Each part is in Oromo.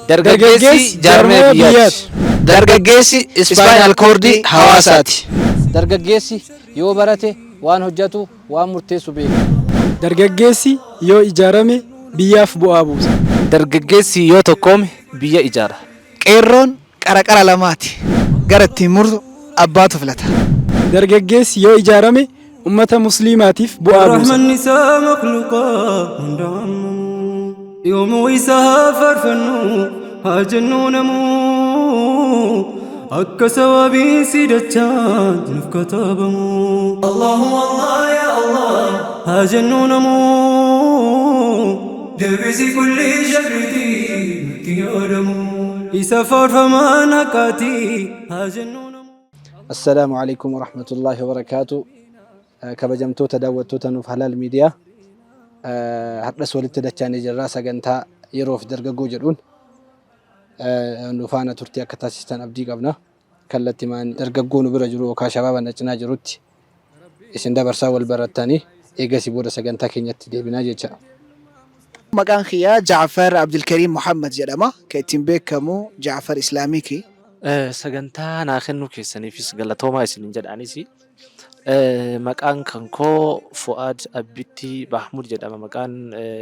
Dargaggeessi jaarmee biyyaati. Dargaggeessi ispaayinaal koordii hawaasaati. Dargaggeessi yoo barate waan hojjetu waan murteessu beeka. Dargaggeessi yoo ijaarame biyyaaf bu'aa buusa. Dargaggeessi yoo tokkoome biyya ijaara. Qeerroon qara lamaati. Gara ittiin murtu abbaatu filata. Dargaggeessi yoo ijaarame ummata musliimaatiif bu'aa buusa. الرحمن نساء مخلوقا يوم ويسها فرفنو هاجنون مو أكا سوابي سيدتان نفكتابمو الله والله يا الله هاجنون مو دربسي كل جبرتي متيارمو يسافر فمان هكاتي هاجنون مو. السلام عليكم ورحمة الله وبركاته. كبجمتو تداوتو تنوف حلال ميديا hadhas walitti dachaanii jirraa sagantaa yeroof dargaggoo jedhuun nu faana turtii akka taasistan abdii qabna. Kallattii maan dargaggoo nu bira jiru yookaan shabaaba na cinaa jirutti isin dabarsaa wal barattanii eegasii booda sagantaa keenyatti deebinaa jecha. Maqaan kiyyaa Jaafar Abdulkariim Muhammad jedhama. Kan ittiin beekamu Jaafar Islaamiiki. Sagantaa naa kennuu keessaniifis galatoomaa isiniin jedhaanis. Maqaan kan koo Fu'aad Abbitti Bahmud jedhama. Maqaan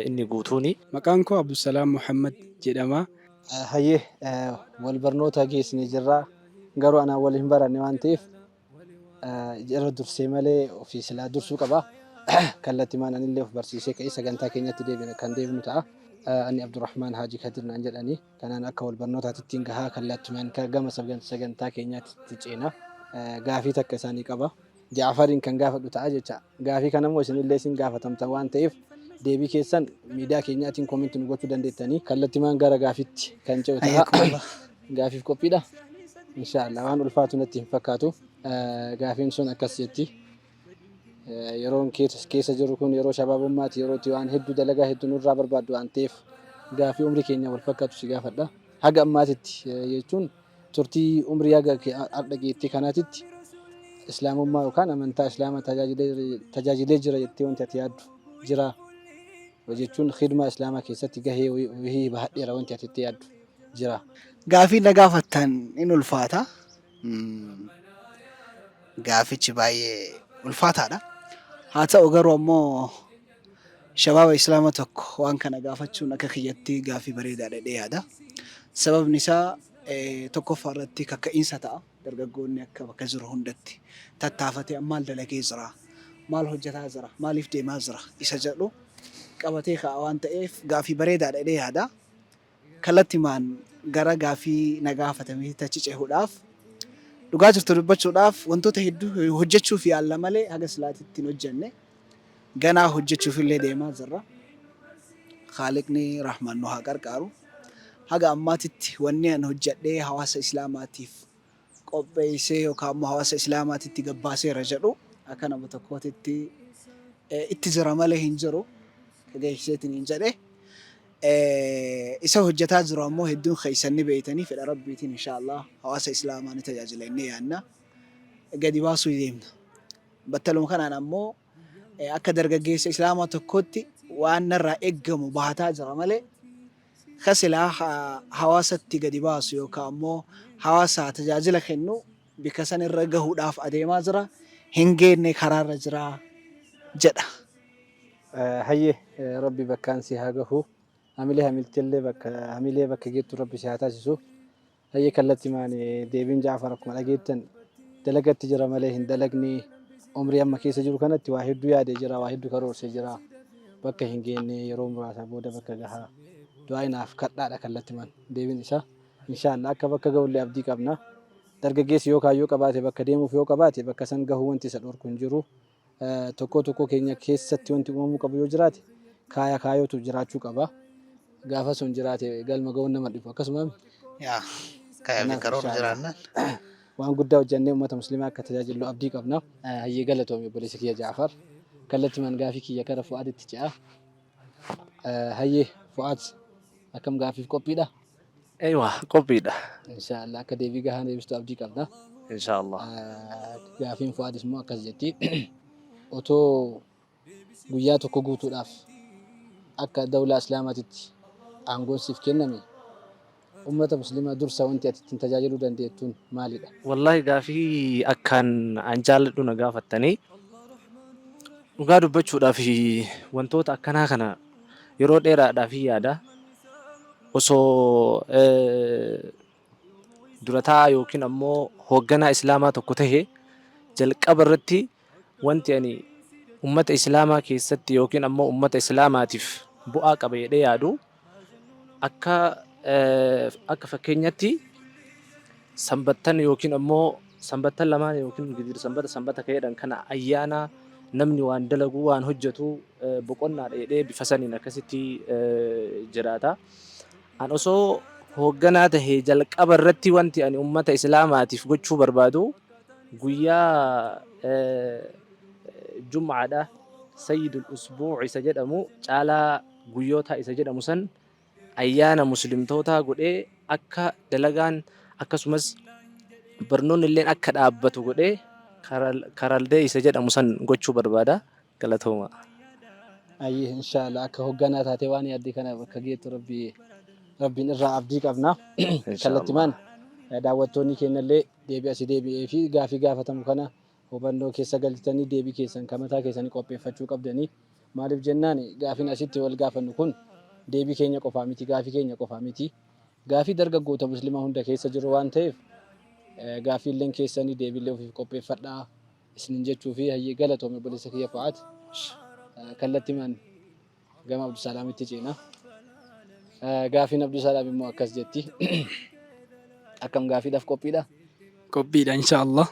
inni guutuuni. Maqaan koo Abdusalaam Muhammad jedhama. Hayyee wal barnoota geessinee jirraa garuu anaan wal hin baranne waan ta'eef jara dursee malee ofii silaa dursuu qaba. Kallattii maan anillee of barsiisee ka'ee sagantaa keenyatti kan deebinu ta'a. Ani Abdurrahmaan Haaji Kadir naan jedhanii kanaan akka wal barnootaatti ittiin gahaa kallattii maan gama sagantaa keenyatti ceena. Gaafii takka isaanii qaba. Jaafariin kan gaafadhu ta'a jecha. Gaafii kanammoo isinillee isin gaafatamtan waan ta'eef deebii keessan miidiyaa keenyaatiin koomentii nu gochuu dandeettanii kallattii maan gara gaafiitti kan ce'u ta'a. Gaafiif qophiidha. Inshaallah waan ulfaatu natti hin fakkaatu. Gaafiin sun akkas jetti. Yeroon keessa jiru kun yeroo shabaabummaati. Yerootti waan hedduu dalagaa hedduu nurraa barbaaddu waan ta'eef gaafii umrii keenya wal fakkaatu si gaafadha. Haga ammaatitti jechuun turtii umrii haga har'a geettii kanaatitti islaamummaa yookaan amantaa islaamaa tajaajilee jira jettee wanti ati yaaddu jira jechuun khidmaa islaamaa keessatti gahee wahii bahadheera wanti ati itti yaaddu jira. Gaafii na gaafattan in ulfaata. Gaafichi baay'ee ulfaataadha. Haa ta'u garuu ammoo shabaaba islaamaa tokko waan kana gaafachuun akka kiyyatti gaafii bareedaadha jedhee yaada. Sababni isaa tokkoffaa irratti kakka'iinsa ta'a. Dargaggoonni akka bakka jiru hundatti tattaafatee maal dalagee jira, maal hojjetaa jira, maaliif deemaa jira isa jedhu qabatee ka'a waan ta'eef gaafii bareedaadha jedhee yaada. Kallattii maan gara gaafii na gaafatamee tachi cehuudhaaf dhugaa jirtu dubbachuudhaaf wantoota hedduu hojjechuuf yaalla malee haga silaatitti hin hojjenne ganaa hojjechuuf illee deemaa jirra. Haaliqni rahmaan nu haa qarqaaru. Haga ammaatitti wanni an hojjedhee hawaasa islaamaatiif qopheessee yookaan immoo hawaasa islaamaatitti gabbaaseera jedhu akka nama tokkootitti itti jira malee hin jiru geessiseetiin hin jedhe. Isa hojjetaa jiru ammoo hedduun keessanni beeytanii fedha rabbiitiin inshaallah hawaasa islaamaa ni tajaajila inni yaanna gadi baasuu deemna. Battaluma kanaan ammoo akka dargaggeessa islaamaa tokkootti waan narraa eeggamu bahataa jira malee kasilaa hawaasatti gadi baasu yookaan ammoo hawaasa tajaajila kennu bika san irra gahuudhaaf adeemaa jira hin geenne karaarra jira jedha. Hayyee rabbi bakkaan si haa gahu. Hamiltillee bakka geettu rabbi si haa taasisu. Hayyee kallattii maan deebiin Jaafar akkuma dhageettan dalagatti jira malee hin dalagni umrii amma keessa jiru kanatti waa hedduu yaadee jira, waa hedduu karoorsee jira. Bakka hin geenne yeroo muraasa booda bakka gahaa. Du'aa inaaf kadhaadha kallattii maan deebiin isaa. Inshaallah akka bakka gahullee abdii qabna. Dargaggeessi yoo kaayyoo qabaate bakka deemuuf yoo qabaate bakka san gahuu wanti isa dhorku hin jiru. Tokko keenya keessatti wanti uumamuu qabu yoo jiraate kaayyootu jiraachuu qaba. Gaafa sun jiraate galma gahuun nama dhibu akkasuma Kaayyoo karoora jiraannan waan guddaa hojjennee uummata musliimaa akka tajaajilu abdii qabna. Hayyee galatoomii obboleessa kiyya Jaafar. Kallattii maan gaafii kiyya kara Fu'aaditti ce'a. Hayyee Fu'aad akkam gaafiif qophiidha? Eewa qophiidha. Inshaallah akka deebii gahaa deebistu abdii qabna. Inshaallah. Gaafiin Fu'aadis immoo akkas jetti. Otoo guyyaa tokko guutuudhaaf akka dawlaa islaamaatitti aangoon siif kenname ummata muslimaa dursa wanti ati ittiin tajaajiluu dandeettuun maalidha? Wallahi gaafii akkaan an jaalladhu na gaafattanii dhugaa dubbachuudhaaf wantoota akkanaa kana yeroo dheeraadhaaf yaada osoo durataa yookiin ammoo hoogganaa islaamaa tokko tahe jalqaba irratti wanti ani ummata islaamaa keessatti yookiin ammoo ummata islaamaatiif bu'aa qaba jedhee yaadu akka akka fakkeenyatti sanbattan yookiin ammoo sanbattan lamaan yookiin gidir sanbata ka'eedhaan kana ayyaana namni waan dalagu waan hojjetu boqonnaadha jedhee bifa saniin akkasitti jiraata. An osoo hoogganaa tahee jalqaba irratti wanti ani ummata islaamaatiif gochuu barbaadu guyyaa jum'aadha sayyidul usbuu' isa jedhamu caalaa guyyoota isa jedhamu san ayyaana muslimtootaa godhee akka dalagaan akkasumas barnoonni illee akka dhaabbatu godhee karaldee isa jedhamu san gochuu barbaada. Galatooma. Ayyee inshaallah akka hoogganaa taatee waan yaadde kana bakka geettu rabbiin irraa abdii qabna. Kallattimaan daawwattoonni keenyallee deebii asii deebi'ee fi gaafii gaafatamu kana hubannoo keessa galchitanii deebii keessan kan mataa keessanii qopheeffachuu qabdanii. Maaliif jennaan gaafiin asitti wal gaafannu kun deebii keenya qofaa miti, gaafii keenya qofaa miti. Gaafii dargaggoota muslimaa hunda keessa jiru waan ta'eef gaafiileen keessanii deebiilee ofiif qopheeffadhaa isinin jechuu fi hayyee galatoome obboleessa kiyya Fu'aad. Kallattimaan gama Abdusalaamitti ceena. Gaafiin Abdusalaam immoo akkas jetti. Akkam gaafiidhaaf qophiidha? Qophiidha inshaallah.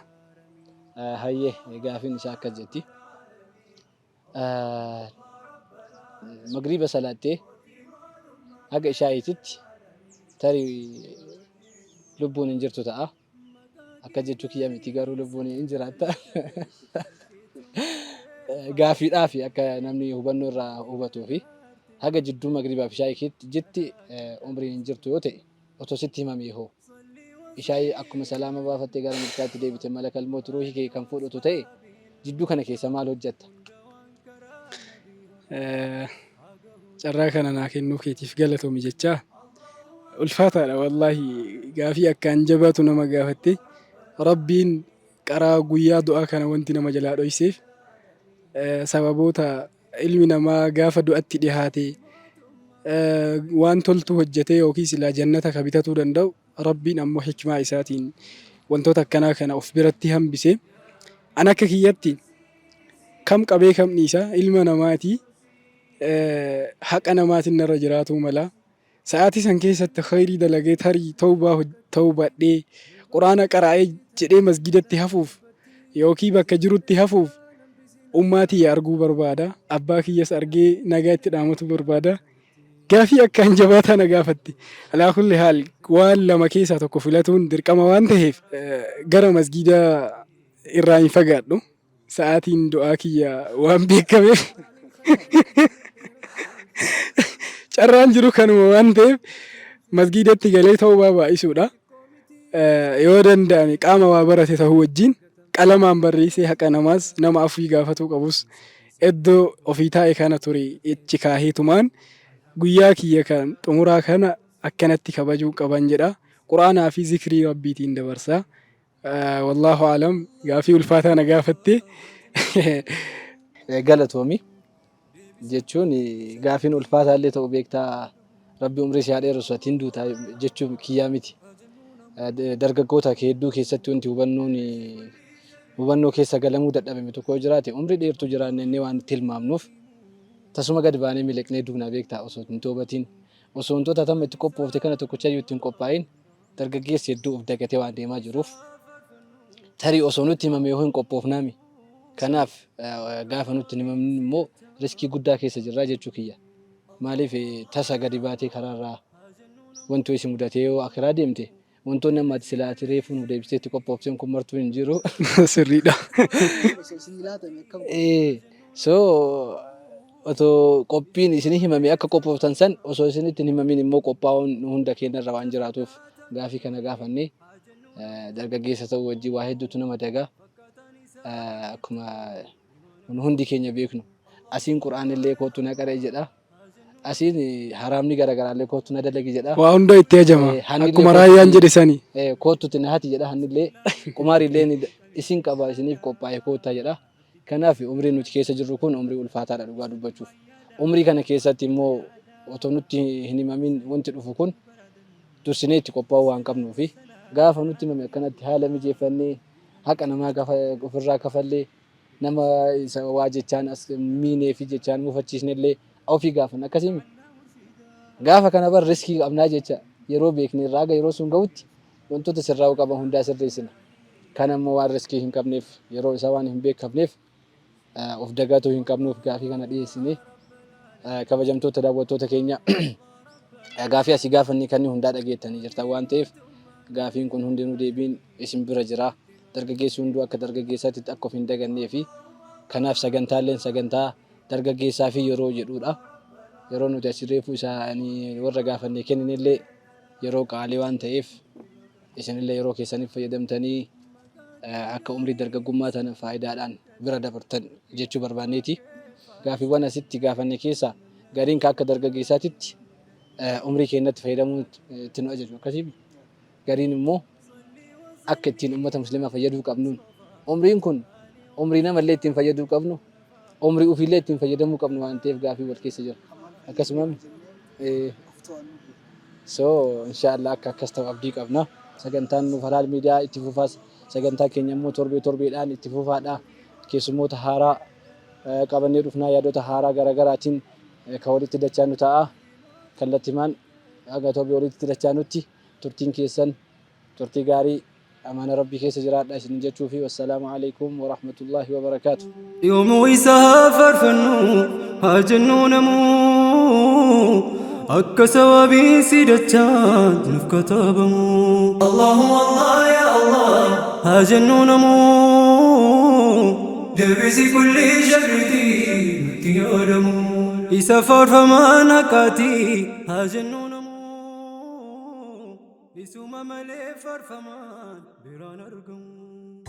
Hayyee gaafiin isaa akkas jetti. Magriiba salaattee haga ishaayiititti tarii lubbuun hin jirtu ta'a. Akka jechuu kiyya miti garuu lubbuun hin jiraatta. Gaafiidhaaf akka namni hubannoo irraa hubatuu fi haga jidduu magriibaa fi ishaayiitti umriin hin jirtu yoo ta'e otoo sitti himamee hoo ishaayii akkuma salaama baafattee gara mirkaatti deebite malakal mawt ruuhii kee kan fudhatu ta'e jidduu kana keessa maal hojjetta? Carraa kana naa kennuu keetiif galatoomi jechaa ulfaataadha wallaahi gaafii akkaan jabaatu nama gaafatte rabbiin qaraa guyyaa du'aa kana wanti nama jalaa dhoyseef sababoota ilmi namaa gaafa du'atti dhihaate waan toltu hojjetee yookiin silaa jannata ka bitatuu danda'u rabbiin ammoo hikmaa isaatiin wantoota akkanaa kana of biratti hambise. An akka kiyyatti kam qabee kam dhiisa ilma namaatii haqa namaatiin narra jiraatuu mala sa'aatii san keessatti khayrii dalagee tarii tawbaadhee quraana qara'ee jedhee masgidatti hafuuf yookiin bakka jirutti hafuuf ummaatii arguu barbaada. Abbaa kiyyas argee nagaa itti dhaamatu barbaada. Gaafii akkaan jabaataa na gaafatti. Alaa kulli haal waan lama keessaa tokko filatuun dirqama waan ta'eef gara masgidaa irraa hin fagaadhu. Sa'aatiin du'aa kiyya waan beekameef carraan jiru kanuma waan ta'eef masgidatti galee tawbaa baay'isuudha. Yoo danda'ame qaama waa barate ta'uu wajjin qalamaan barreessee haqa namaas nama afii gaafatuu qabus iddoo ofii taa'e kana ture ichi kaaheetumaan guyyaa kiyya kan xumuraa kana akkanatti kabajuu qaban jedha. Quraanaa fi zikrii rabbiitiin dabarsa. Wallaahu alam gaafii ulfaataa na gaafatte. Galatoomi jechuun gaafiin ulfaataallee ta'u beektaa rabbi umrii si haadheeru atiin duutaa jechuun kiyyaa miti. Dargaggoota hedduu keessatti wanti hubannoo keessa galamuu dadhabame tokko jiraate umrii dheertuu jiraannee waan tilmaamnuuf tasuma gad baanee miliqnee duunaa beektaa osoo hin toobatiin osoo wantoota tamma itti qophoofte kana tokkochayyuu ittiin qophaa'in dargaggeessi hedduu of dagatee waan deemaa jiruuf tarii osoo nutti himame yoo hin qophoofnaami. Kanaaf gaafa nutti himamni immoo riskii guddaa keessa jirraa jechuu kiyya. Maaliif tasa gadi baatee karaarraa wanti isi mudatee yoo akiraa deemte wantoonni ammaati silaati reefu nu deebistee itti qophoofteen kun martuu hin jiru. Sirriidha. So otoo qophiin isinii himame akka qophooftan san osoo isinitti hin himamin immoo qophaa'uun hunda keenyarra waan jiraatuuf gaafii kana gaafannee dargaggeessa ta'uu wajjin waa hedduutu nama dagaa. Akkuma hundi keenya beeknu asiin qura'aan illee kootu naqaree jedha. asiin haraamni garaagaraallee kootu na dalagi jedha. Waa hunda itti hajama. Hannillee Akkuma raayyaan jedhe sani. Kootutti na hati jedha hannillee qumaarillee isin qaba isiniif qophaa'e koottaa jedha. Kanaaf umrii nuti keessa jirru kun umrii ulfaataadha dhugaa dubbachuuf. Umrii kana keessatti immoo otoo nutti hin himamin wanti dhufu kun dursinee itti qophaa'uu waan qabnuufi gaafa nutti himame akkanatti haala mijeeffannee haqa namaa ofirraa kafallee nama isa waa jechaan as miinee fi jechaan mufachiisnellee ofii gaafan akkasii gaafa kana bar riskii qabnaa jecha yeroo beekne irraa yeroo sun ga'utti wantoota sirraa'uu qaban hundaa sirreessina. Kan ammoo waan riskii hin qabneef yeroo isaa waan hin beekamneef of dagatuu hin qabnuuf gaafii kana dhiyeessine kabajamtoota daawwattoota keenya gaafii asii gaafanne kan hundaa dhageettanii jirtan waan ta'eef gaafiin kun hundinuu deebiin isin bira jira. Dargaggeessi hunduu akka dargaggeessaatti akka of hin dagannee fi kanaaf sagantaaleen sagantaa dargaggeessaa fi yeroo jedhudha. Yeroo nuti asii reefuu isaanii warra gaafannee kenninillee yeroo qaalii waan ta'eef isinillee yeroo keessaniif fayyadamtanii akka umrii dargaggummaa tana faayidaadhaan bira dabartan jechuu barbaanneeti. Gaafiiwwan asitti gaafanne keessaa gariin akka dargaggeessaatitti umrii keenyatti fayyadamuu itti nu ajaju akkasii gariin immoo akka ittiin uummata musliimaa fayyaduu qabnuun umriin kun umrii namallee ittiin fayyaduu qabnu umrii ofiillee ittiin fayyadamuu qabnu waan ta'eef gaafii wal keessa jira. Akkasuma inshaallah akka akkas ta'u abdii qabna. Sagantaan nuuf halaal miidiyaa itti fufaas sagantaa keenya immoo torbeedhaan itti fufaadha. Keessummoota haaraa qabannee dhufnaa yaadota haaraa garaagaraatiin kan walitti dachaanu ta'a. Kallattimaan aga torbee walitti dachaanutti turtiin keessan turtii gaarii أمان ربي كيس جراد عشان نجتشو فيه والسلام عليكم ورحمة الله وبركاته. يوم ويسافر فنو هاجنون مو أك سوابي سيدتان نفكتابمو الله الله يا الله هاجنون مو دبسي كل جردي تيارمو يسافر فما نكاتي هاجنون Isuma malee farfamaan biraan argamu.